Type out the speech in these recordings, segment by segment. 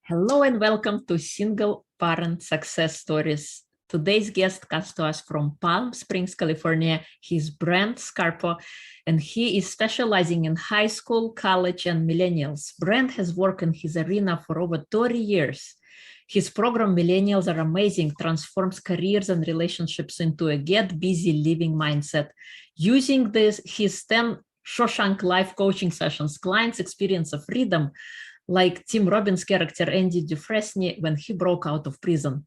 Hello and welcome to Single Parent Success Stories. Today's guest comes to us from Palm Springs, California. He's Brent Scarpo, and he is specializing in high school, college, and millennials. Brent has worked in his arena for over 30 years. His program, Millennials Are Amazing, transforms careers and relationships into a get busy living mindset. Using his 10 Shawshank life coaching sessions, clients experience a freedom like Tim Robbins' character Andy Dufresne when he broke out of prison.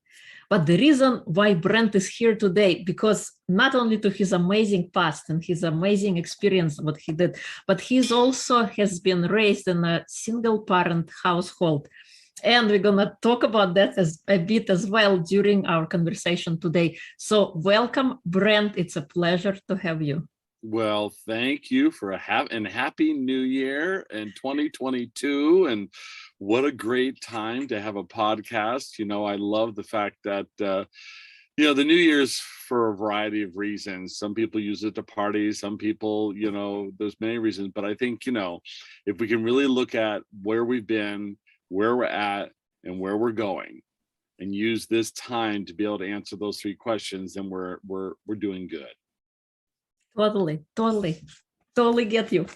But the reason why Brent is here today, because not only to his amazing past and his amazing experience, what he did, but he's also has been raised in a single parent household. And we're going to talk about that a bit as well during our conversation today. So welcome, Brent. It's a pleasure to have you. Well, thank you for happy new year in 2022. And what a great time to have a podcast. I love the fact that, the New Year's for a variety of reasons. Some people use it to party. Some people, there's many reasons. But I think, if we can really look at where we've been, where we're at, and where we're going, and use this time to be able to answer those three questions, then we're doing good. Totally get you.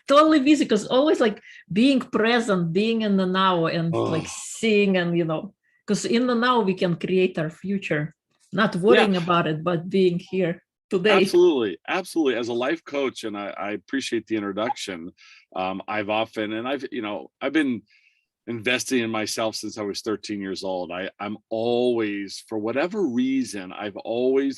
Totally busy, because always like being present, being in the now, and like seeing, and because in the now we can create our future, not worrying about it, but being here today. Absolutely. As a life coach, and I appreciate the introduction. I've been investing in myself since I was 13 years old. I'm always, for whatever reason, I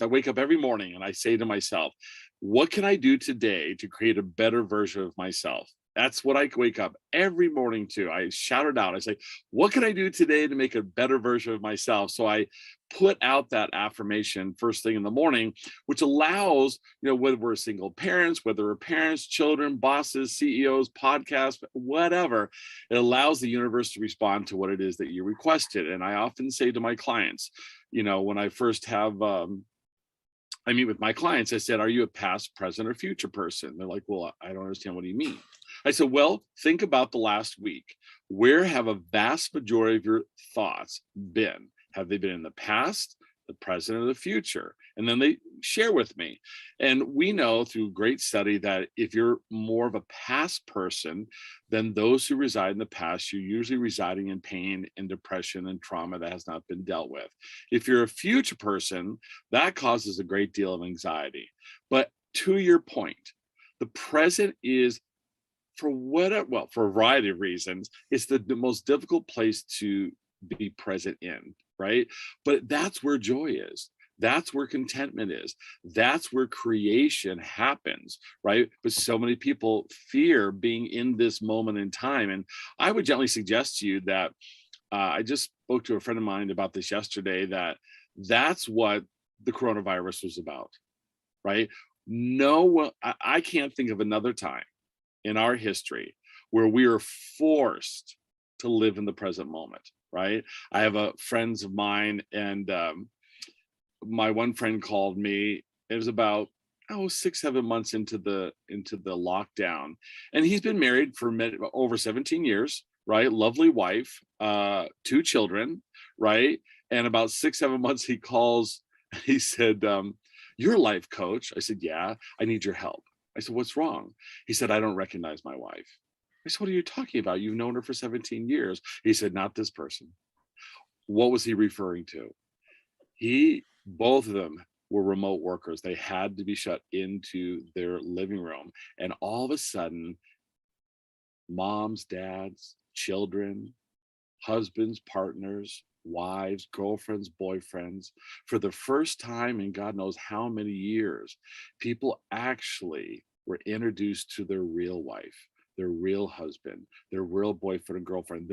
wake up every morning and I say to myself, what can I do today to create a better version of myself? That's what I wake up every morning to. I shout it out. I say, what can I do today to make a better version of myself? So I put out that affirmation first thing in the morning, which allows, whether we're single parents, whether we're parents, children, bosses, CEOs, podcasts, whatever, it allows the universe to respond to what it is that you requested. And I often say to my clients, when I first I meet with my clients, I said, are you a past, present, or future person? They're like, well, I don't understand. What do you mean? I said, well, think about the last week. Where have a vast majority of your thoughts been? Have they been in the past, the present, or the future? And then they share with me. And we know through great study that if you're more of a past person, then those who reside in the past, you're usually residing in pain and depression and trauma that has not been dealt with. If you're a future person, that causes a great deal of anxiety. But to your point, the present is, for a variety of reasons, it's the most difficult place to be present in, right? But that's where joy is. That's where contentment is. That's where creation happens, right? But so many people fear being in this moment in time. And I would gently suggest to you that I just spoke to a friend of mine about this yesterday, that's what the coronavirus was about, right? I can't think of another time in our history where we are forced to live in the present moment, right? I have friends of mine, and my one friend called me. It was about 6-7 months into the lockdown, and he's been married for over 17 years, right? Lovely wife, 2 children, right? And about 6-7 months, he calls. He said, "You're a life coach." I said, "Yeah, I need your help." I said, "What's wrong?" He said, "I don't recognize my wife." I said, "What are you talking about? You've known her for 17 years. He said, "Not this person." What was he referring to? Both of them were remote workers. They had to be shut into their living room. And all of a sudden, moms, dads, children, husbands, partners, wives, girlfriends, boyfriends, for the first time in God knows how many years, people actually were introduced to their real wife, their real husband, their real boyfriend and girlfriend,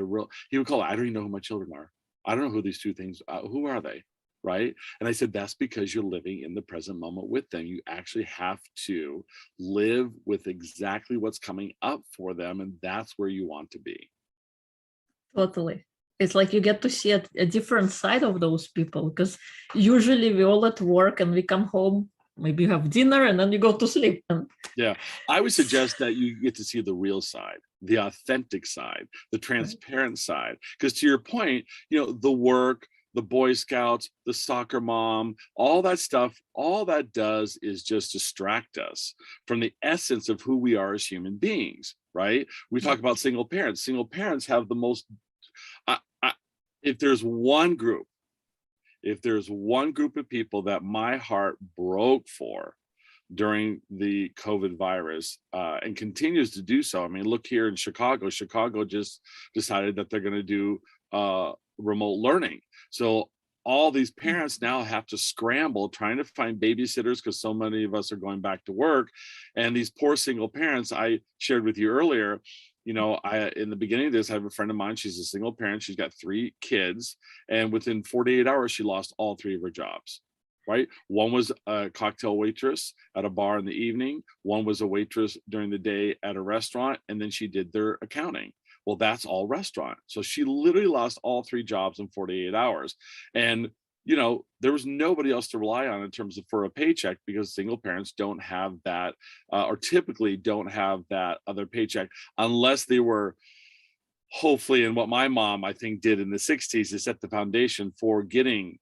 he would call it, "I don't even know who my children are. I don't know who these 2 things, who are they?" Right? And I said, that's because you're living in the present moment with them. You actually have to live with exactly what's coming up for them. And that's where you want to be. Totally. It's like you get to see a different side of those people, because usually we're all at work and we come home maybe you have dinner and then you go to sleep. Yeah, I would suggest that you get to see the real side, the authentic side, the transparent side. Because to your point, the work, the Boy Scouts, the soccer mom, all that stuff, all that does is just distract us from the essence of who we are as human beings, right? We talk about single parents. Single parents have the most, if there's one group of people that my heart broke for during the COVID virus, and continues to do so. I mean, look here in Chicago. Chicago just decided that they're going to do remote learning. So all these parents now have to scramble trying to find babysitters because so many of us are going back to work. And these poor single parents, I shared with you earlier, in the beginning of this, I have a friend of mine. She's a single parent. She's got 3 kids. And within 48 hours, she lost all 3 of her jobs. Right? One was a cocktail waitress at a bar in the evening. One was a waitress during the day at a restaurant. And then she did their accounting. Well, that's all restaurant. So she literally lost all 3 jobs in 48 hours. And, there was nobody else to rely on in terms of for a paycheck because single parents don't have that, or typically don't have that other paycheck unless they were hopefully, and what my mom I think did in the 60s is set the foundation for getting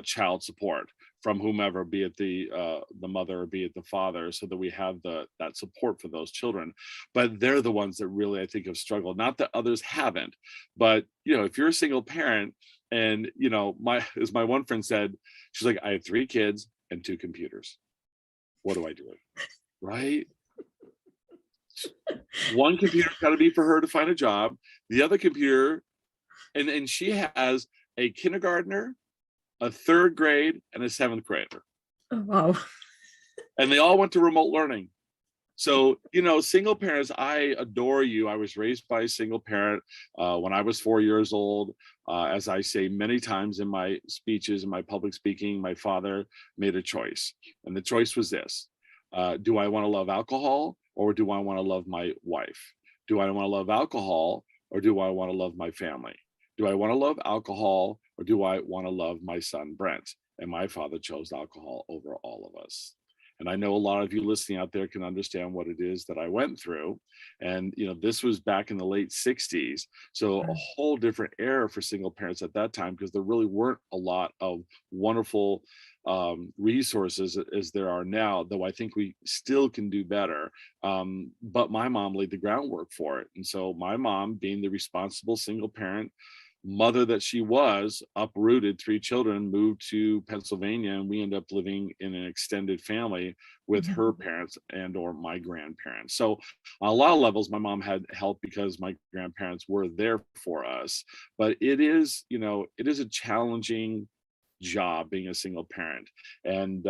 child support from whomever, be it the mother or be it the father, so that we have that support for those children. But they're the ones that really I think have struggled, not that others haven't, but if you're a single parent and as my one friend said, she's like, I have 3 kids and 2 computers, what do I do? Right? One computer's got to be for her to find a job. The other computer, and she has a kindergartner, a 3rd grade, and a 7th grader. Oh, wow. And they all went to remote learning. So, single parents, I adore you. I was raised by a single parent when I was 4 years old. As I say many times in my speeches, in my public speaking, my father made a choice. And the choice was this. Do I want to love alcohol or do I want to love my wife? Do I want to love alcohol or do I want to love my family? Do I want to love alcohol or do I want to love my son, Brent? And my father chose alcohol over all of us. And I know a lot of you listening out there can understand what it is that I went through. And, this was back in the late 60s. So a whole different era for single parents at that time, because there really weren't a lot of wonderful resources as there are now, though I think we still can do better. But my mom laid the groundwork for it. And so my mom, being the responsible single parent mother that she was, uprooted 3 children, moved to Pennsylvania, and we ended up living in an extended family with her parents and or my grandparents. So on a lot of levels, my mom had help because my grandparents were there for us. But it is a challenging job being a single parent. And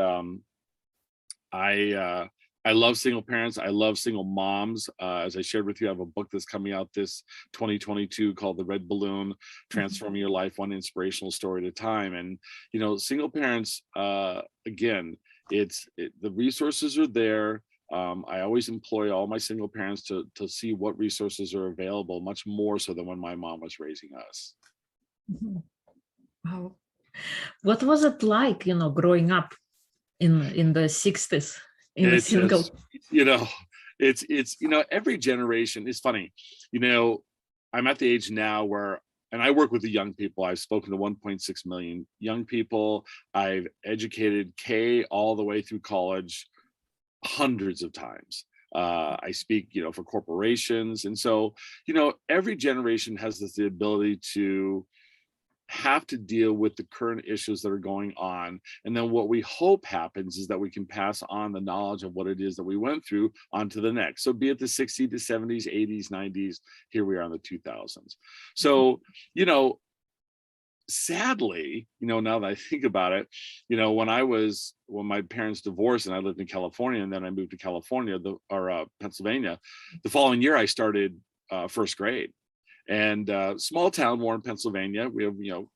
I love single parents. I love single moms. As I shared with you, I have a book that's coming out this 2022 called The Red Balloon, Transforming Your Life One Inspirational Story at a Time. And, single parents, again, the resources are there. I always employ all my single parents to see what resources are available, much more so than when my mom was raising us. Wow. What was it like, growing up in the 60s? It's every generation is funny. I'm at the age now where, and I work with the young people. I've spoken to 1.6 million young people. I've educated K all the way through college hundreds of times. I speak, for corporations. And so, every generation has the ability to have to deal with the current issues that are going on. And then what we hope happens is that we can pass on the knowledge of what it is that we went through onto the next. So be it the 60s, the 70s, 80s, 90s, here we are in the 2000s. So, sadly, now that I think about it, when my parents divorced and I lived in California and then I moved to Pennsylvania, the following year I started 1st grade. And small town, Warren, Pennsylvania, we have, now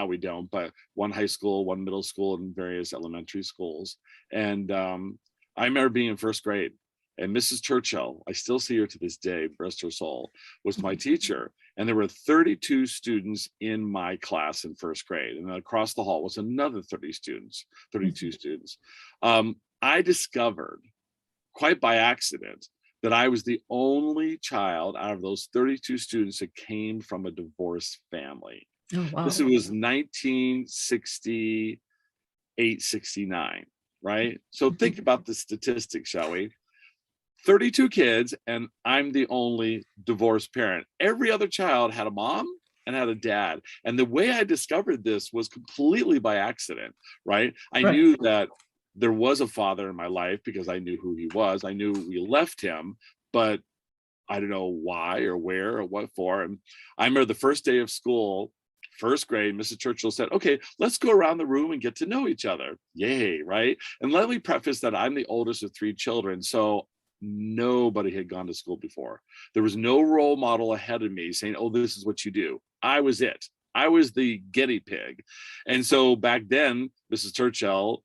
we don't, but 1 high school, 1 middle school, and various elementary schools. And I remember being in 1st grade And Mrs. Churchill, I still see her to this day, rest her soul, was my teacher. And there were 32 students in my class in first grade. And then across the hall was another 32 students. I discovered, quite by accident, that I was the only child out of those 32 students that came from a divorced family. Oh, wow. This was 1968, 69, right? So think about the statistics, shall we? 32 kids, and I'm the only divorced parent. Every other child had a mom and had a dad. And the way I discovered this was completely by accident, right? I knew that there was a father in my life because I knew who he was. I knew we left him, but I don't know why or where or what for. And I remember the first day of school, first grade, Mrs. Churchill said, okay, let's go around the room and get to know each other. Yay, right? And let me preface that I'm the oldest of 3 children. So nobody had gone to school before. There was no role model ahead of me saying, oh, this is what you do. I was it. I was the guinea pig. And so back then, Mrs. Churchill,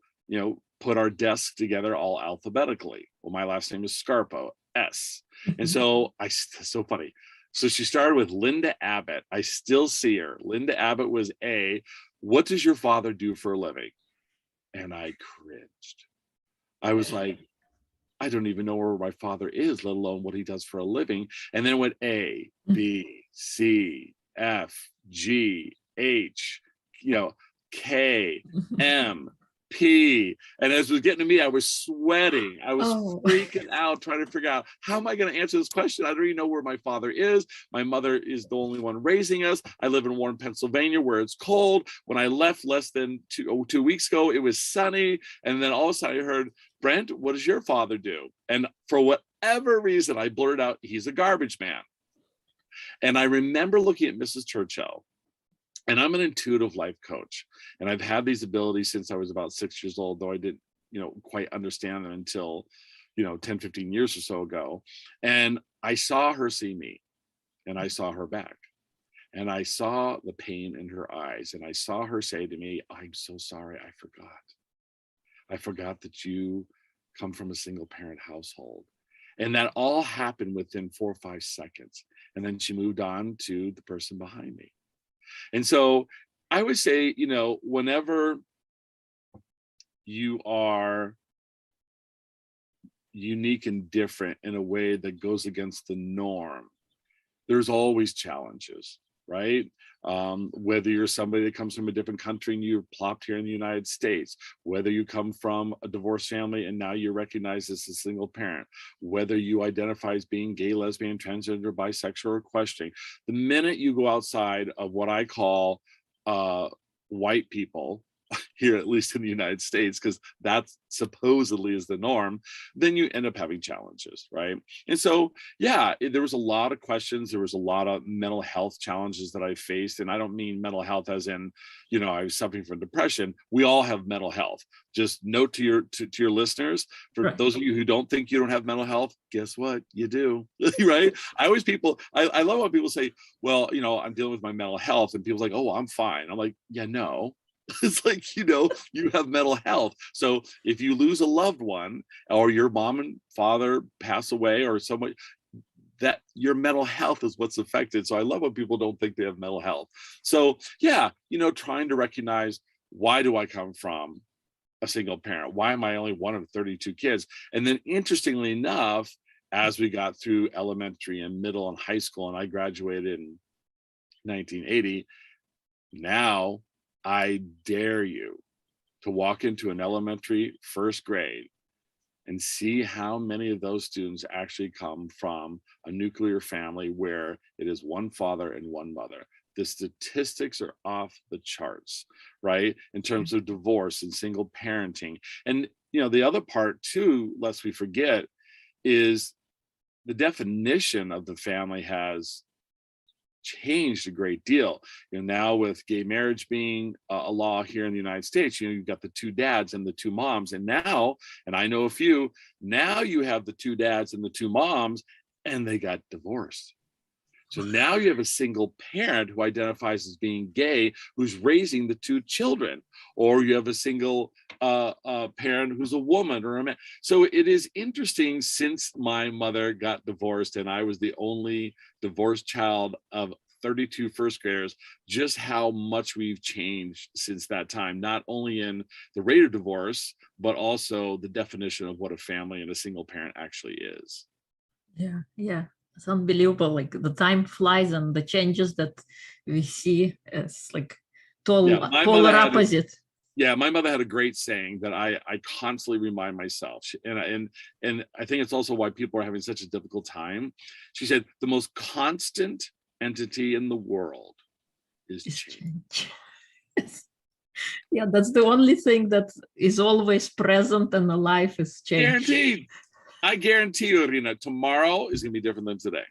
put our desks together all alphabetically. Well, my last name is Scarpo, S. And so so funny. So she started with Linda Abbott. I still see her. Linda Abbott was A. What does your father do for a living? And I cringed. I was like, I don't even know where my father is, let alone what he does for a living. And then it went A, B, C, F, G, H, K, M, P. And as it was getting to me, I was sweating. I was freaking out trying to figure out, how am I going to answer this question? I don't even know where my father is. My mother is the only one raising us. I live in Warren, Pennsylvania, where it's cold. When I left less than 2 weeks ago, it was sunny. And then all of a sudden I heard, Brent, what does your father do? And for whatever reason, I blurted out, he's a garbage man. And I remember looking at Mrs. Churchill, and I'm an intuitive life coach. And I've had these abilities since I was about 6 years old, though I didn't, quite understand them until, 10, 15 years or so ago. And I saw her see me, and I saw her back. And I saw the pain in her eyes. And I saw her say to me, I'm so sorry, I forgot. I forgot that you come from a single parent household. And that all happened within 4 or 5 seconds. And then she moved on to the person behind me. And so I would say, whenever you are unique and different in a way that goes against the norm, there's always challenges, right? Whether you're somebody that comes from a different country and you're plopped here in the United States, whether you come from a divorced family and now you're recognized as a single parent, whether you identify as being gay, lesbian, transgender, bisexual, or questioning, the minute you go outside of what I call white people, here, at least in the United States, because that supposedly is the norm, then you end up having challenges, right? And so, there was a lot of questions. There was a lot of mental health challenges that I faced. And I don't mean mental health as in, I was suffering from depression. We all have mental health. Just note to your listeners, for those of you who don't think you don't have mental health, guess what? You do, right? I love when people say, well, I'm dealing with my mental health, and people's like, oh, I'm fine. I'm like, yeah, no. It's like, you have mental health. So if you lose a loved one, or your mom and father pass away, or someone, that your mental health is what's affected. So I love when people don't think they have mental health. So trying to recognize, why do I come from a single parent? Why am I only one of 32 kids? And then interestingly enough, as we got through elementary and middle and high school, and I graduated in 1980, now I dare you to walk into an elementary first grade and see how many of those students actually come from a nuclear family where it is one father and one mother. The statistics are off the charts, right? In terms of divorce and single parenting. And, the other part too, lest we forget, is the definition of the family has changed a great deal. Now with gay marriage being a law here in the United States, you've got the 2 dads and the 2 moms. And now, and I know a few, now you have the 2 dads and the 2 moms, and they got divorced. So now you have a single parent who identifies as being gay, who's raising the two children, or you have a single parent who's a woman or a man. So it is interesting, since my mother got divorced and I was the only divorced child of 32 first graders, just how much we've changed since that time, not only in the rate of divorce, but also the definition of what a family and a single parent actually is. Yeah, yeah. It's unbelievable. Like the time flies, and the changes that we see is like Yeah, polar opposite. My mother had a great saying that I constantly remind myself, and I think it's also why people are having such a difficult time. She said, the most constant entity in the world is change. Yeah, that's the only thing that is always present in the life is change. Guaranteed. I guarantee you, Irina, tomorrow is going to be different than today.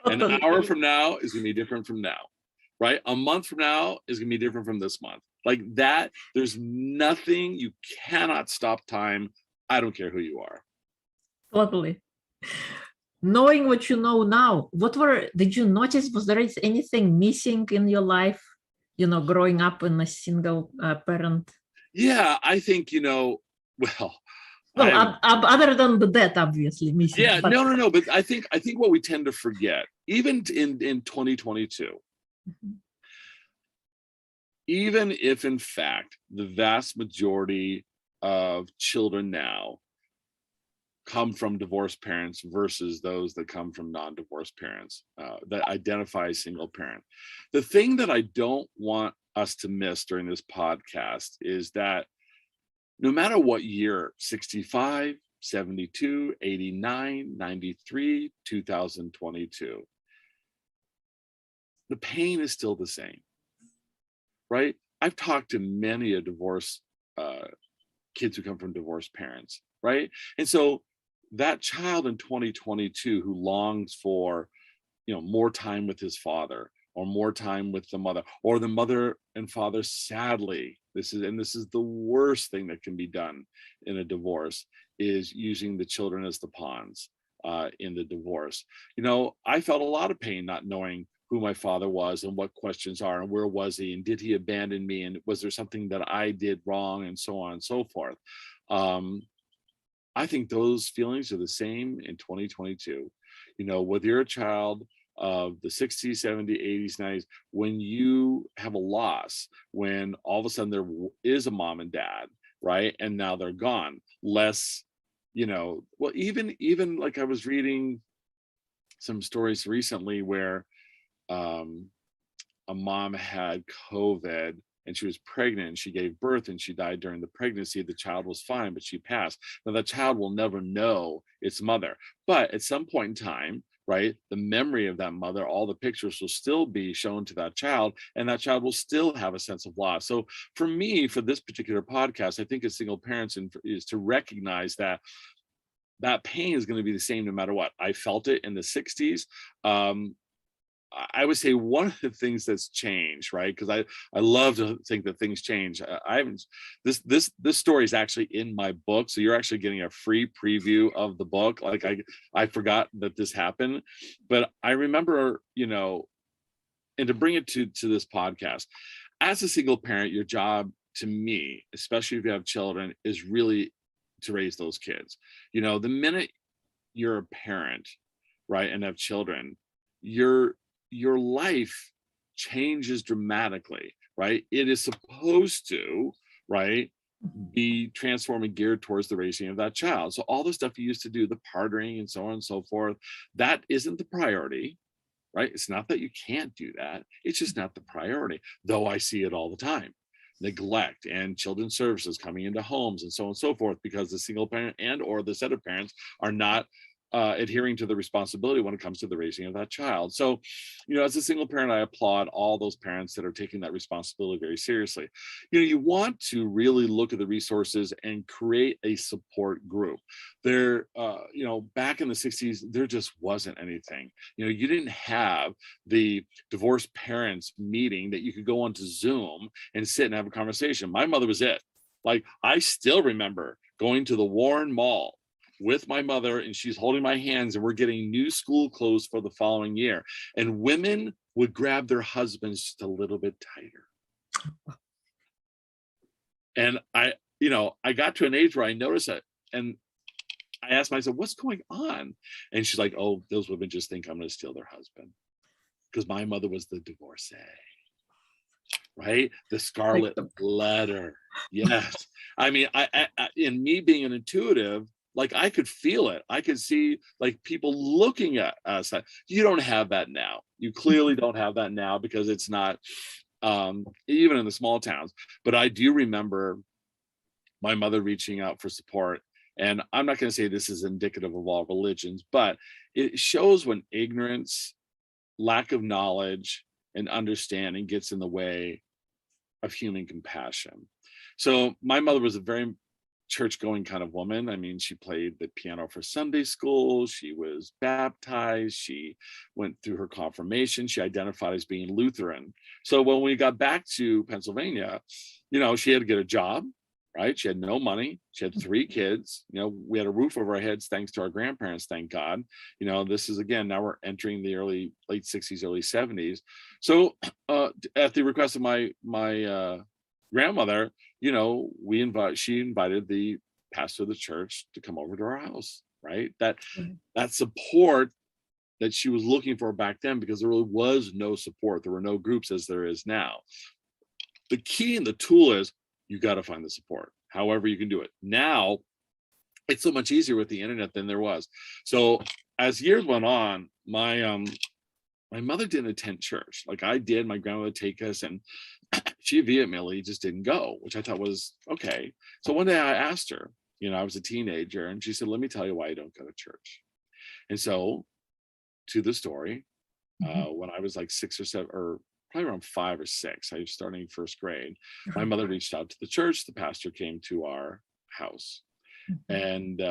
Totally. An hour from now is going to be different from now, right? A month from now is going to be different from this month. Like that, there's nothing, you cannot stop time. I don't care who you are. Totally. Knowing what you know now, did you notice, was there anything missing in your life, growing up in a single parent? Yeah, I think, other than the death, obviously missing. Yeah, no. But I think what we tend to forget, even in 2022, even if in fact the vast majority of children now come from divorced parents versus those that come from non-divorced parents that identify as single parent, the thing that I don't want us to miss during this podcast is that no matter what year, 65, 72, 89, 93, 2022, the pain is still the same, right? I've talked to many a divorced kids who come from divorced parents, right? And so that child in 2022 who longs for, more time with his father or more time with the mother, or the mother and father, sadly, this is the worst thing that can be done in a divorce, is using the children as the pawns in the divorce. I felt a lot of pain not knowing who my father was and what questions are and where was he and did he abandon me and was there something that I did wrong and so on and so forth. I think those feelings are the same in 2022. Whether you're a child of the 60s, 70s, 80s, 90s, when you have a loss, when all of a sudden there is a mom and dad, right? And now they're gone. Less, well, even like I was reading some stories recently where a mom had COVID and she was pregnant and she gave birth and she died during the pregnancy. The child was fine, but she passed. Now the child will never know its mother, but at some point in time, right, the memory of that mother, all the pictures will still be shown to that child, and that child will still have a sense of loss. So for me, for this particular podcast, I think as single parents is to recognize that pain is going to be the same no matter what. I felt it in the 60s. I would say one of the things that's changed, right? Because I love to think that things change. I haven't. This story is actually in my book, so you're actually getting a free preview of the book. Like I forgot that this happened, but I remember, and to bring it to this podcast, as a single parent, your job, to me, especially if you have children, is really to raise those kids. The minute you're a parent, right, and have children, your life changes dramatically, right? It is supposed to, right, be transforming, geared towards the raising of that child. So all the stuff you used to do, the partnering and so on and so forth, that isn't the priority, right? It's not that you can't do that. It's just not the priority, though I see it all the time. Neglect and children's services coming into homes and so on and so forth, because the single parent and or the set of parents are not adhering to the responsibility when it comes to the raising of that child. So, as a single parent, I applaud all those parents that are taking that responsibility very seriously. You want to really look at the resources and create a support group. There, back in the 60s, there just wasn't anything. You didn't have the divorced parents meeting that you could go onto Zoom and sit and have a conversation. My mother was it. Like, I still remember going to the Warren Mall with my mother, and she's holding my hands, and we're getting new school clothes for the following year. And women would grab their husbands just a little bit tighter. And I got to an age where I noticed it, and I asked myself, what's going on? And she's like, oh, those women just think I'm going to steal their husband. Because my mother was the divorcee, right? The scarlet letter. Yes. I mean, I in me being an intuitive, like I could feel it. I could see like people looking at us. You don't have that now. You clearly don't have that now, because it's not, even in the small towns. But I do remember my mother reaching out for support. And I'm not going to say this is indicative of all religions, but it shows when ignorance, lack of knowledge, and understanding gets in the way of human compassion. So my mother was a very church-going kind of woman. I mean, she played the piano for Sunday school. She was baptized. She went through her confirmation. She identified as being Lutheran. So when we got back to Pennsylvania, she had to get a job, right? She had no money. She had 3 kids. We had a roof over our heads thanks to our grandparents, thank God. This is, again, now we're entering the late 60s, early 70s. So at the request of my grandmother, she invited the pastor of the church to come over to our house, right? That support that she was looking for back then, because there really was no support. There were no groups as there is now. The key and the tool is you got to find the support, however you can do it. Now, it's so much easier with the internet than there was. So as years went on, my mother didn't attend church like I did. My grandmother would take us, and she vehemently just didn't go, which I thought was okay. So one day I asked her, I was a teenager, and she said, let me tell you why I don't go to church. And so to the story, when I was like 6 or 7, or probably around 5 or 6, I was starting first grade, my mother reached out to the church. The pastor came to our house, and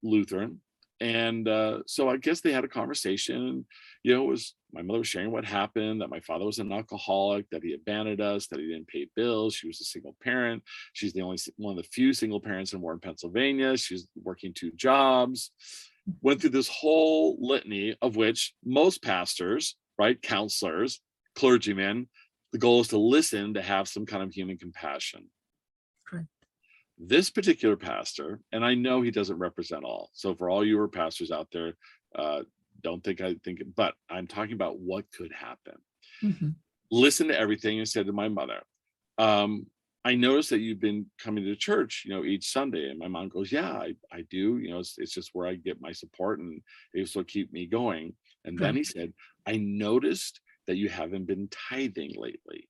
Lutheran. And so I guess they had a conversation. It was, my mother was sharing what happened, that my father was an alcoholic, that he abandoned us, that he didn't pay bills. She was a single parent. She's the only one of the few single parents in Warren, Pennsylvania. She's working 2 jobs. Went through this whole litany, of which most pastors, right, counselors, clergymen, the goal is to listen, to have some kind of human compassion. Correct. This particular pastor, and I know he doesn't represent all, so for all your pastors out there, don't think I think, but I'm talking about what could happen. Listen to everything, and said to my mother, I noticed that you've been coming to church, each Sunday. And my mom goes, yeah, I do. It's just where I get my support, and it's what keep me going. And then he said, I noticed that you haven't been tithing lately.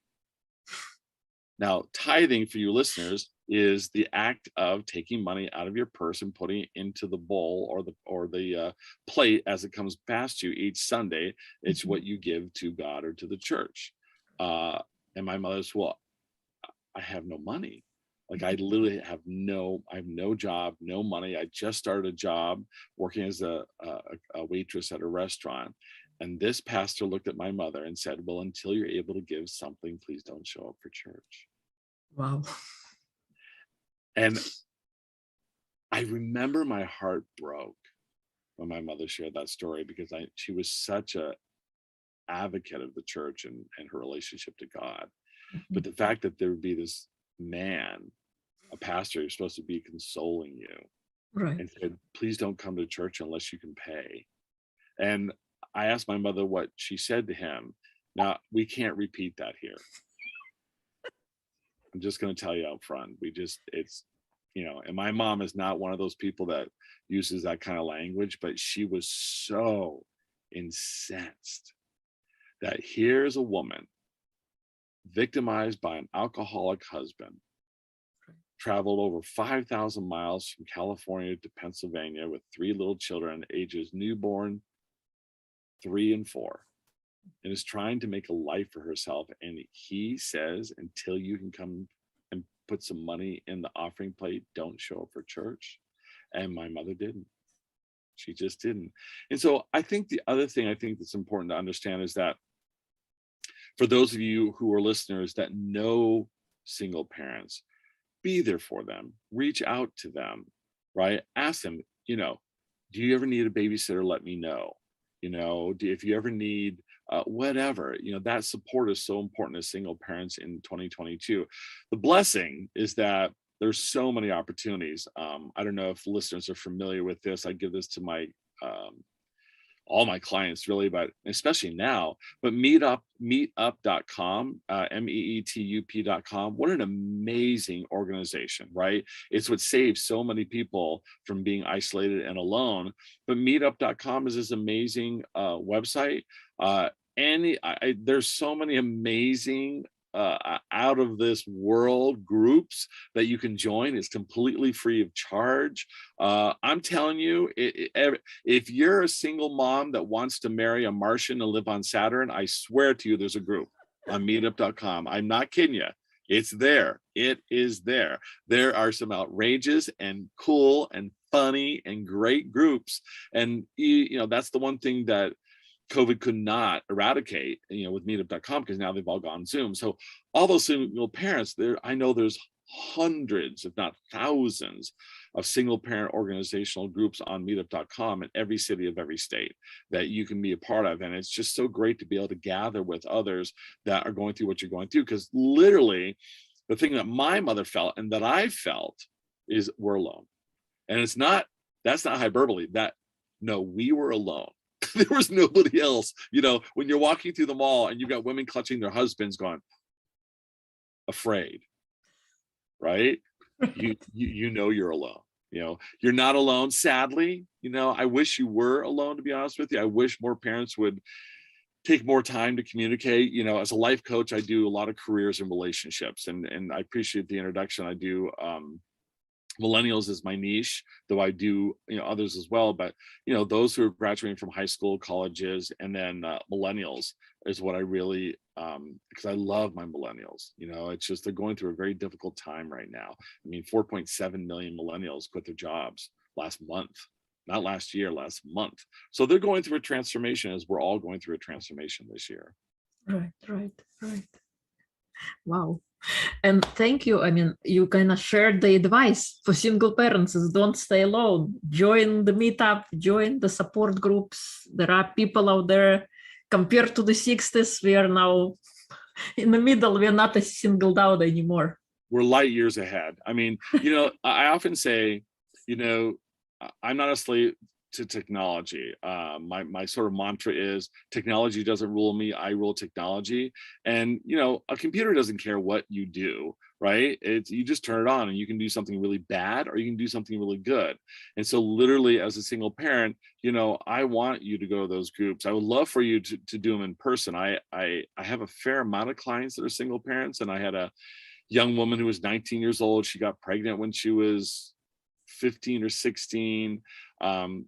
Now, tithing, for you listeners, is the act of taking money out of your purse and putting it into the bowl or the plate as it comes past you each Sunday. It's what you give to God or to the church. And my mother's, well, I have no money. Like I literally have no job, no money. I just started a job working as a waitress at a restaurant. And this pastor looked at my mother and said, well, until you're able to give something, please don't show up for church. Wow. And I remember my heart broke when my mother shared that story, because she was such a advocate of the church and her relationship to God. But the fact that there would be this man, a pastor who's supposed to be consoling you, and said, please don't come to church unless you can pay. And I asked my mother what she said to him. Now, we can't repeat that here. I'm just going to tell you out front. And my mom is not one of those people that uses that kind of language, but she was so incensed that here's a woman victimized by an alcoholic husband, traveled over 5,000 miles from California to Pennsylvania with 3 little children, ages newborn, 3 and 4, and is trying to make a life for herself. And he says, until you can come and put some money in the offering plate, don't show up for church. And my mother didn't. She just didn't. And so I think the other thing I think that's important to understand is that for those of you who are listeners that know single parents, be there for them, reach out to them, right? Ask them, do you ever need a babysitter? Let me know. If you ever need whatever, that support is so important as single parents in 2022. The blessing is that there's so many opportunities. I don't know if listeners are familiar with this. I give this to my all my clients really, but especially now, but meetup.com, meetup.com. What an amazing organization, right? It's what saves so many people from being isolated and alone. But meetup.com is this amazing website. There's so many amazing out of this world groups that you can join. It's completely free of charge. I'm telling you, if you're a single mom that wants to marry a Martian and live on Saturn, I swear to you, there's a group on meetup.com. I'm not kidding you. It's there. It is there. There are some outrageous and cool and funny and great groups. And that's the one thing that COVID could not eradicate, with meetup.com, because now they've all gone Zoom. So all those single parents there, I know there's hundreds, if not thousands, of single parent organizational groups on meetup.com in every city of every state that you can be a part of. And it's just so great to be able to gather with others that are going through what you're going through. Because literally the thing that my mother felt and that I felt is we're alone. And that's not hyperbole. We were alone. There was nobody else. When you're walking through the mall and you've got women clutching their husbands going, afraid, right? You're alone. You're not alone, sadly. I wish you were alone, to be honest with you. I wish more parents would take more time to communicate. As a life coach, I do a lot of careers and relationships, and I appreciate the introduction. I do millennials is my niche, though I do others as well, but those who are graduating from high school, colleges, and then millennials is what I really because I love my millennials. It's just they're going through a very difficult time right now. 4.7 million millennials quit their jobs last month, not last year, last month. So they're going through a transformation, as we're all going through a transformation this year. Right. Wow. And thank you. You kind of shared the advice for single parents is don't stay alone. Join the meetup, join the support groups. There are people out there. Compared to the 60s, we are now in the middle. We're not as singled out anymore. We're light years ahead. I often say, I'm not a slave to technology. My sort of mantra is technology doesn't rule me, I rule technology. And a computer doesn't care what you do, right? You just turn it on and you can do something really bad or you can do something really good. And so literally as a single parent, I want you to go to those groups. I would love for you to do them in person. I have a fair amount of clients that are single parents, and I had a young woman who was 19 years old. She got pregnant when she was 15 or 16,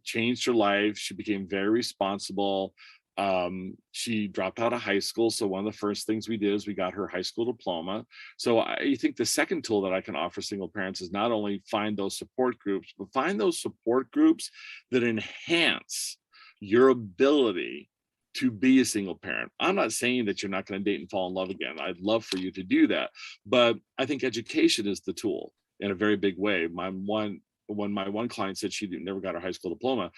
changed her life. She became very responsible. She dropped out of high school. So one of the first things we did is we got her high school diploma. So I think the second tool that I can offer single parents is not only find those support groups, but find those support groups that enhance your ability to be a single parent. I'm not saying that you're not going to date and fall in love again. I'd love for you to do that. But I think education is the tool in a very big way. When my one client said she never got her high school diploma,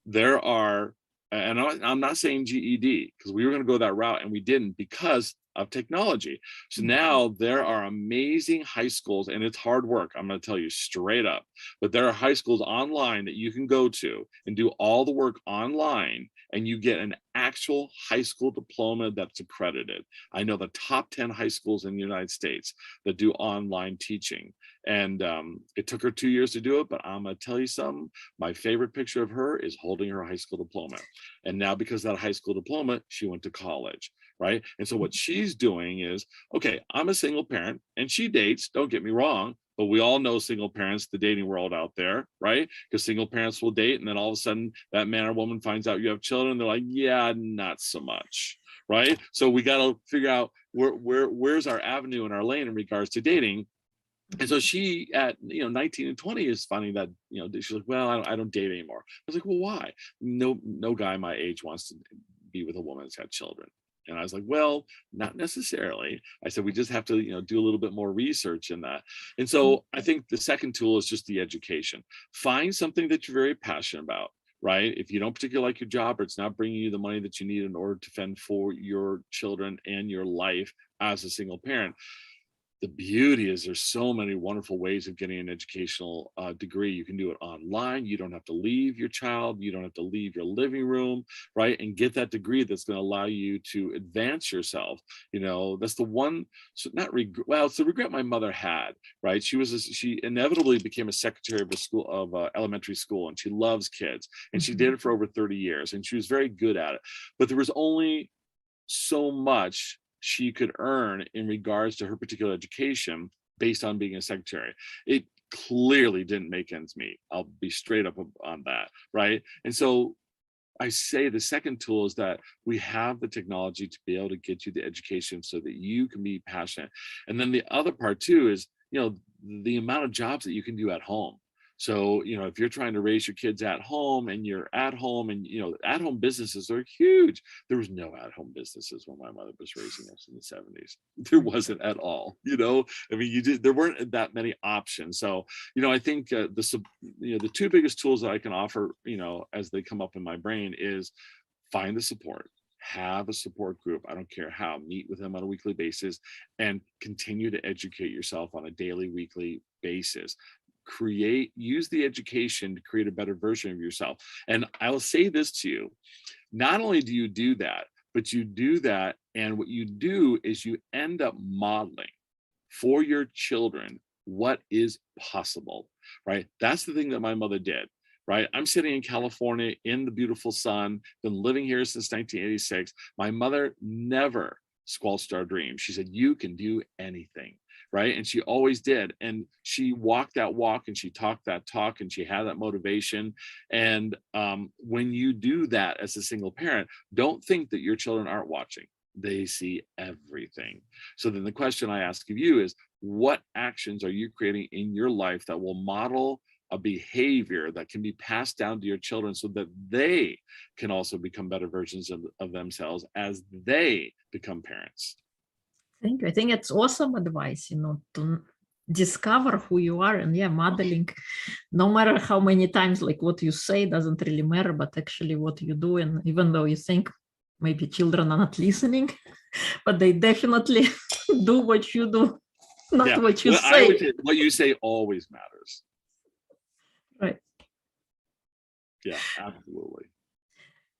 there are, and I'm not saying GED, because we were going to go that route and we didn't because of technology. So now there are amazing high schools, and it's hard work, I'm going to tell you straight up, but there are high schools online that you can go to and do all the work online, and you get an actual high school diploma that's accredited. I know the top 10 high schools in the United States that do online teaching. And it took her 2 years to do it, but I'm going to tell you something. My favorite picture of her is holding her high school diploma. And now because of that high school diploma, she went to college, right? And so what she's doing is, okay, I'm a single parent and she dates, don't get me wrong, but we all know single parents, the dating world out there, right? Because single parents will date and then all of a sudden that man or woman finds out you have children. They're like, yeah, not so much, right? So we got to figure out where's our avenue and our lane in regards to dating. And so she at 19 and 20 is finding that she's like, well, I don't date anymore. I was like, well, why? No guy my age wants to be with a woman that's got children. And I was like, well, not necessarily. I said, we just have to, do a little bit more research in that. And so I think the second tool is just the education. Find something that you're very passionate about, right? If you don't particularly like your job, or it's not bringing you the money that you need in order to fend for your children and your life as a single parent, the beauty is there's so many wonderful ways of getting an educational degree. You can do it online. You don't have to leave your child. You don't have to leave your living room, right? And get that degree that's going to allow you to advance yourself. That's the one, so not regret, well, it's the regret my mother had, right? She inevitably became a secretary of a school, of elementary school, and she loves kids, and she did it for over 30 years, and she was very good at it. But there was only so much she could earn in regards to her particular education based on being a secretary. It clearly didn't make ends meet. I'll be straight up on that, right? And so I say the second tool is that we have the technology to be able to get you the education so that you can be passionate. And then the other part too is, the amount of jobs that you can do at home. So, if you're trying to raise your kids at home and you're at home, and, at-home businesses are huge. There was no at-home businesses when my mother was raising us in the 70s. There wasn't at all, there weren't that many options. So, I think the two biggest tools that I can offer, as they come up in my brain is find the support. Have a support group. I don't care how, meet with them on a weekly basis, and continue to educate yourself on a daily, weekly basis. Use the education to create a better version of yourself. And I will say this to you, not only do you do that, but you do that, and what you do is you end up modeling for your children what is possible, right? That's the thing that my mother did, right? I'm sitting in California in the beautiful sun, been living here since 1986. My mother never squelched our dreams. She said, you can do anything, right? And she always did. And she walked that walk, and she talked that talk, and she had that motivation. And when you do that as a single parent, don't think that your children aren't watching. They see everything. So then the question I ask of you is, what actions are you creating in your life that will model a behavior that can be passed down to your children so that they can also become better versions of themselves as they become parents? Thank you. I think it's awesome advice, to discover who you are, and modeling, no matter how many times, like what you say doesn't really matter, but actually what you do. And even though you think maybe children are not listening, but they definitely do what you do, not what you say. I would say what you say always matters. Right. Yeah, absolutely.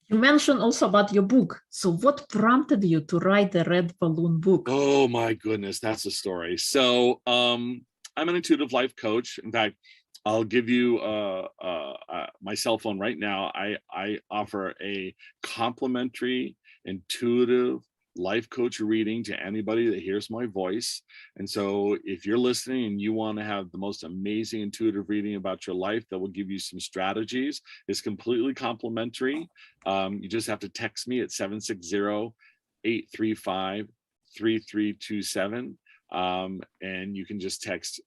You mentioned also about your book. So what prompted you to write the Red Balloon book? Oh my goodness, that's a story. So I'm an intuitive life coach. In fact, I'll give you my cell phone right now. I offer a complimentary intuitive life coach reading to anybody that hears my voice. And so if you're listening and you want to have the most amazing intuitive reading about your life that will give you some strategies, it's completely complimentary. You just have to text me at 760-835-3327. And you can just text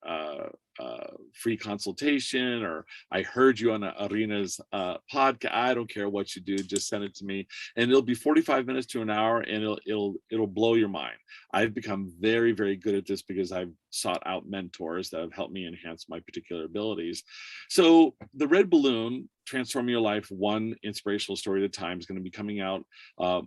free consultation, or I heard you on Irina's podcast. I don't care what you do, just send it to me, and it'll be 45 minutes to an hour, and it'll blow your mind. I've become very, very good at this because I've sought out mentors that have helped me enhance my particular abilities. So the Red Balloon, Transform Your Life One Inspirational Story at a Time, is going to be coming out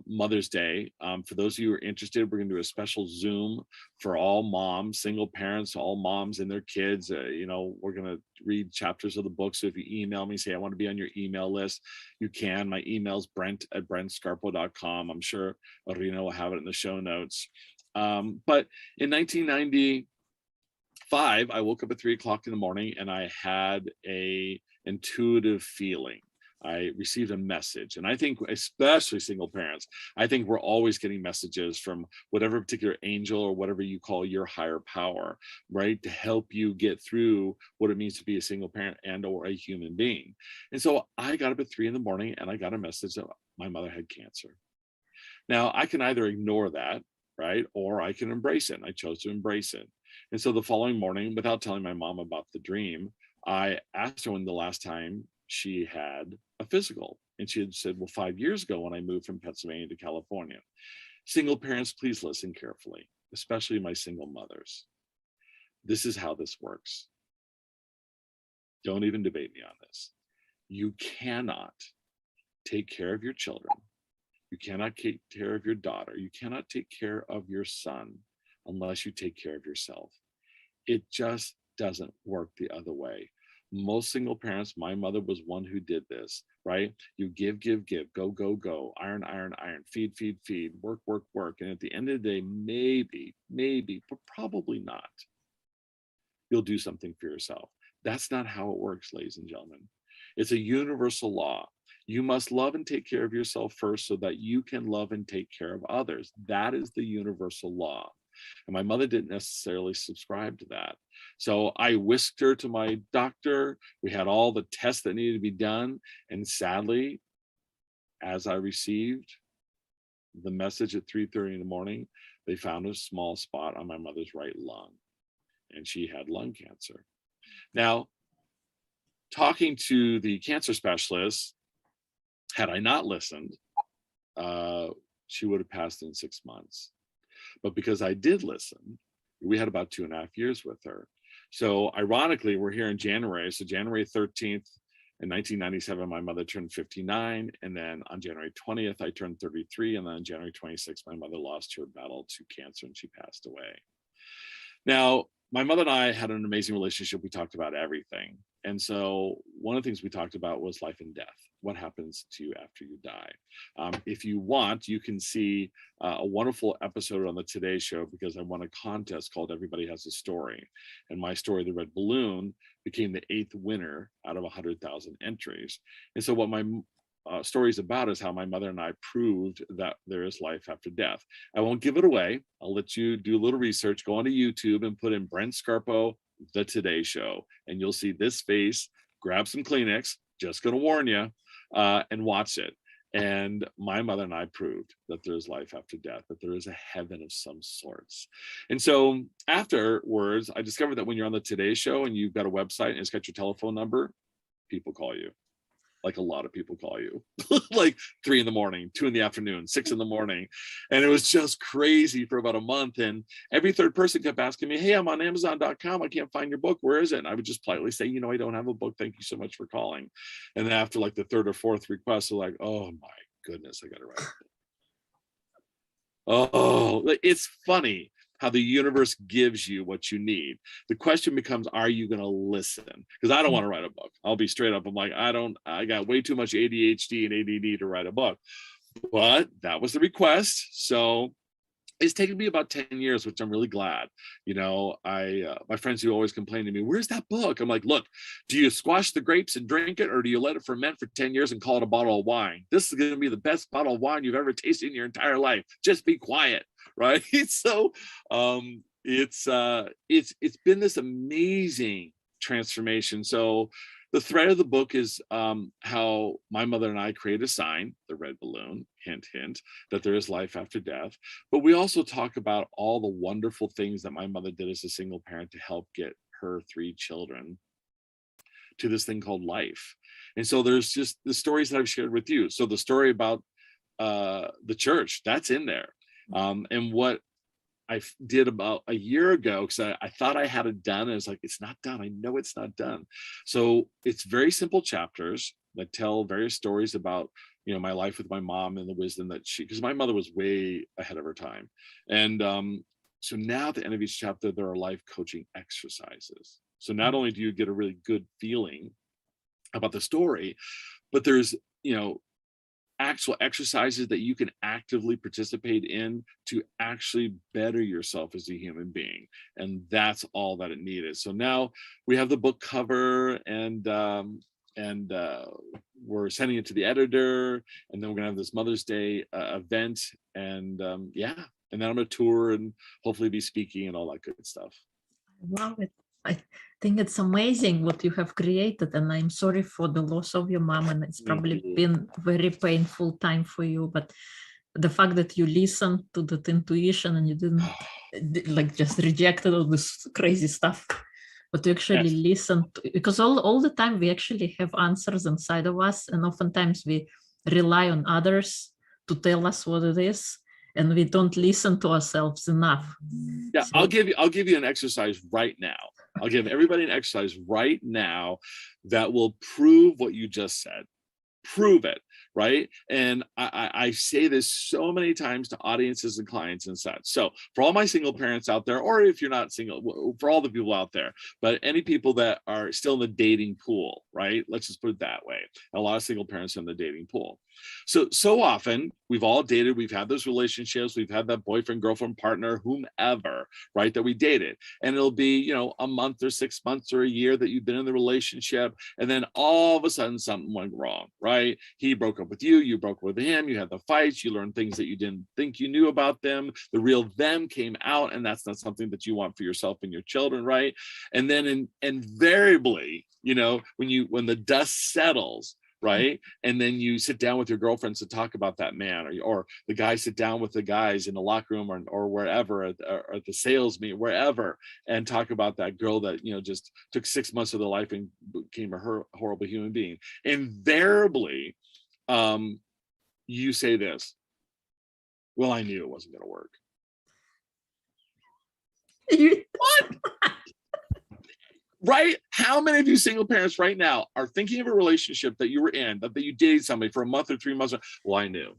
Mother's Day. For those of you who are interested, we're going to do a special Zoom for all moms, single parents, all moms and their kids. We're going to read chapters of the book. So if you email me, say I want to be on your email list, you can. My email is brent@brentscarpo.com. I'm sure Irina will have it in the show notes. But in 1995, I woke up at 3 o'clock in the morning, and I had a intuitive feeling. I received a message, and I think especially single parents, I think we're always getting messages from whatever particular angel or whatever you call your higher power, right, to help you get through what it means to be a single parent and or a human being. And so I got up at 3 in the morning, and I got a message that my mother had cancer. Now I can either ignore that, right, or I can embrace it. And I chose to embrace it. And so the following morning, without telling my mom about the dream, I asked her when the last time she had a physical. And she had said, well, 5 years ago when I moved from Pennsylvania to California. Single parents, please listen carefully, especially my single mothers. This is how this works. Don't even debate me on this. You cannot take care of your children. You cannot take care of your daughter. You cannot take care of your son unless you take care of yourself. It just doesn't work the other way. Most single parents, my mother was one who did this, right? You give, go, go, go, iron, iron, iron, feed, feed, feed, work, work, work. And at the end of the day, maybe, but probably not, you'll do something for yourself. That's not how it works, ladies and gentlemen. It's a universal law. You must love and take care of yourself first so that you can love and take care of others. That is the universal law. And my mother didn't necessarily subscribe to that. So I whisked her to my doctor. We had all the tests that needed to be done. And sadly, as I received the message at 3:30 in the morning, they found a small spot on my mother's right lung, and she had lung cancer. Now, talking to the cancer specialist, had I not listened, she would have passed in 6 months. But because I did listen, we had about 2.5 years with her. So ironically, we're here in January. So January 13th in 1997, my mother turned 59. And then on January 20th, I turned 33. And then on January 26th, my mother lost her battle to cancer and she passed away. Now, my mother and I had an amazing relationship. We talked about everything. And so one of the things we talked about was life and death. What happens to you after you die? If you want, you can see a wonderful episode on the Today Show, because I won a contest called Everybody Has a Story. And my story, The Red Balloon, became the 8th winner out of 100,000 entries. And so what my story is about is how my mother and I proved that there is life after death. I won't give it away. I'll let you do a little research, go onto YouTube and put in Brent Scarpo, The Today Show, and you'll see this face. Grab some Kleenex, just gonna warn you, and watch it. And my mother and I proved that there's life after death, that there is a heaven of some sorts. And so afterwards, I discovered that when you're on the Today Show and you've got a website and it's got your telephone number, people call you. Like a lot of people call you, like 3 in the morning, 2 in the afternoon, 6 in the morning. And it was just crazy for about a month. And every third person kept asking me, hey, I'm on Amazon.com. I can't find your book. Where is it? And I would just politely say, I don't have a book. Thank you so much for calling. And then after like the 3rd or 4th request, they're like, oh my goodness, I got to write it. Oh, it's funny how the universe gives you what you need. The question becomes, are you going to listen? Because I don't want to write a book. I'll be straight up. I'm like, I got way too much ADHD and ADD to write a book. But that was the request. So it's taken me about 10 years, which I'm really glad. My friends who always complain to me, where's that book? I'm like, look, do you squash the grapes and drink it, or do you let it ferment for 10 years and call it a bottle of wine? This is going to be the best bottle of wine you've ever tasted in your entire life. Just be quiet. Right. So it's been this amazing transformation. So the thread of the book is how my mother and I create a sign, the red balloon, hint, hint, that there is life after death. But we also talk about all the wonderful things that my mother did as a single parent to help get her 3 children to this thing called life. And so there's just the stories that I've shared with you. So the story about the church, that's in there. And what I did about a year ago, because I thought I had it done, and it's like, it's not done. I know it's not done. So it's very simple chapters that tell various stories about, my life with my mom and the wisdom that because my mother was way ahead of her time. And so now at the end of each chapter, there are life coaching exercises. So not only do you get a really good feeling about the story, but there's, actual exercises that you can actively participate in to actually better yourself as a human being. And that's all that it needed. So now we have the book cover, and we're sending it to the editor, and then we're gonna have this Mother's Day event, and and then I'm gonna tour and hopefully be speaking and all that good stuff. I love it. I think it's amazing what you have created, and I'm sorry for the loss of your mom, and it's probably been very painful time for you, but the fact that you listened to that intuition and you didn't just rejected all this crazy stuff, but you actually listened because all the time we actually have answers inside of us, and oftentimes we rely on others to tell us what it is. and we don't listen to ourselves enough. Yeah, So, I'll give you an exercise right now. I'll give everybody an exercise right now that will prove what you just said. Prove it, right? And I say this so many times to audiences and clients and such. So for all my single parents out there, or if you're not single, for all the people out there, but any people that are still in the dating pool, right? Let's just put it that way. A lot of single parents are in the dating pool. So often we've all dated, we've had those relationships, we've had that boyfriend, girlfriend, partner, whomever, right, that we dated. And it'll be, you know, a month or 6 months or a year that you've been in the relationship. And then all of a sudden something went wrong, right? He broke up with you, you broke up with him, you had the fights, you learned things that you didn't think you knew about them. The real them came out, and that's not something that you want for yourself and your children, right? And then invariably, you know, when the dust settles, right, and then you sit down with your girlfriends to talk about that man, or the guys sit down with the guys in the locker room or wherever, or at the sales meet, wherever, and talk about that girl that, you know, just took 6 months of their life and became a horrible human being. Invariably, you say this: well, I knew it wasn't going to work. What? Right? How many of you single parents right now are thinking of a relationship that you were in, that you dated somebody for a month or 3 months? Well, I knew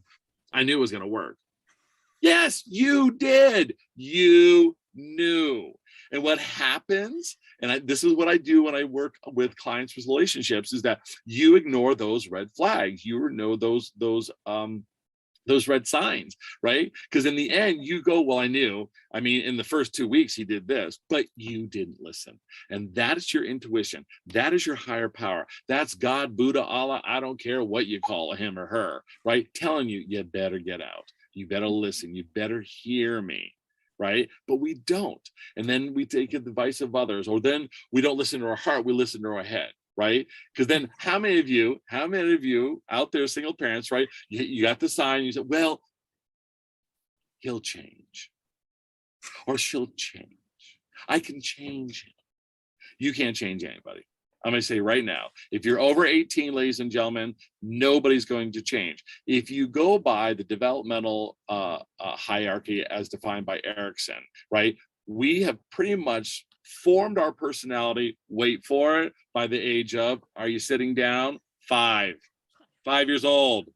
it was going to work. Yes, you did. You knew. And what happens, and this is what I do when I work with clients with relationships, is that you ignore those red flags. You ignore those red signs, right? Because in the end, you go, well, I knew. I mean, in the first 2 weeks, he did this, but you didn't listen. And that is your intuition. That is your higher power. That's God, Buddha, Allah, I don't care what you call him or her, right? Telling you, you better get out. You better listen. You better hear me, right? But we don't. And then we take the advice of others, or then we don't listen to our heart, we listen to our head. Right? Because then how many of you out there, single parents, right? You got the sign, you said, well, he'll change, or she'll change. I can change him. You can't change anybody. I'm going to say right now, if you're over 18, ladies and gentlemen, nobody's going to change. If you go by the developmental hierarchy as defined by Erickson, right? We have pretty much formed our personality, wait for it, by the age of, are you sitting down? 5 years old,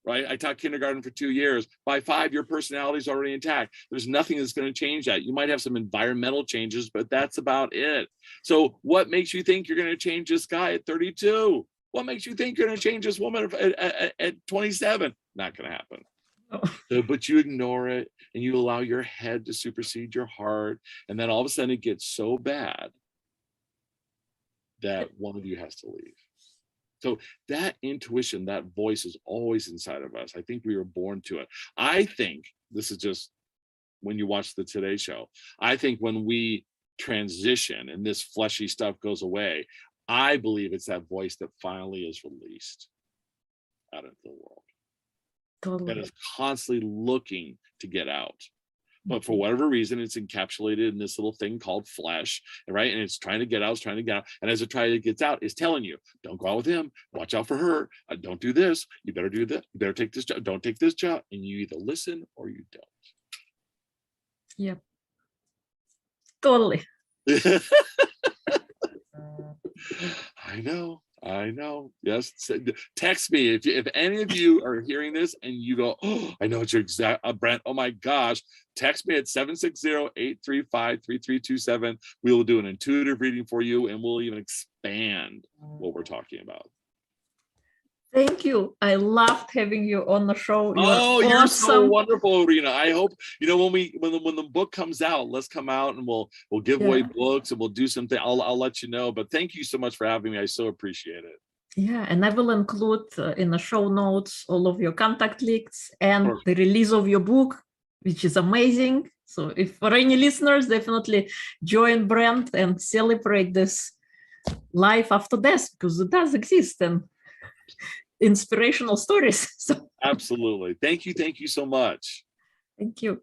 right? I taught kindergarten for 2 years. By 5, your personality is already intact. There's nothing that's going to change that. You might have some environmental changes, but that's about it. So what makes you think you're going to change this guy at 32? What makes you think you're going to change this woman at 27? Not going to happen. So, but you ignore it and you allow your head to supersede your heart. And then all of a sudden it gets so bad that one of you has to leave. So that intuition, that voice is always inside of us. I think we were born to it. I think this is just when you watch the Today Show. I think when we transition and this fleshy stuff goes away, I believe it's that voice that finally is released out into the world. Totally. That is constantly looking to get out. But for whatever reason, it's encapsulated in this little thing called flesh, right? And it's trying to get out, And as it tries to get out, it's telling you, don't go out with him. Watch out for her. Don't do this. You better do that. You better take this job. Don't take this job. And you either listen or you don't. Yep. Totally. I know. Yes. Text me if any of you are hearing this and you go, oh, I know it's your exact, Brent. Oh my gosh. Text me at 760-835-3327. We will do an intuitive reading for you, and we'll even expand what we're talking about. Thank you. I loved having you on the show. You're so wonderful, Irina. I hope, when the book comes out, let's come out and we'll give away books and we'll do something. I'll let you know. But thank you so much for having me. I so appreciate it. Yeah, and I will include in the show notes all of your contact links and the release of your book, which is amazing. So if for any listeners, definitely join Brent and celebrate this life after death, because it does exist. And inspirational stories. So absolutely. Thank you so much. Thank you.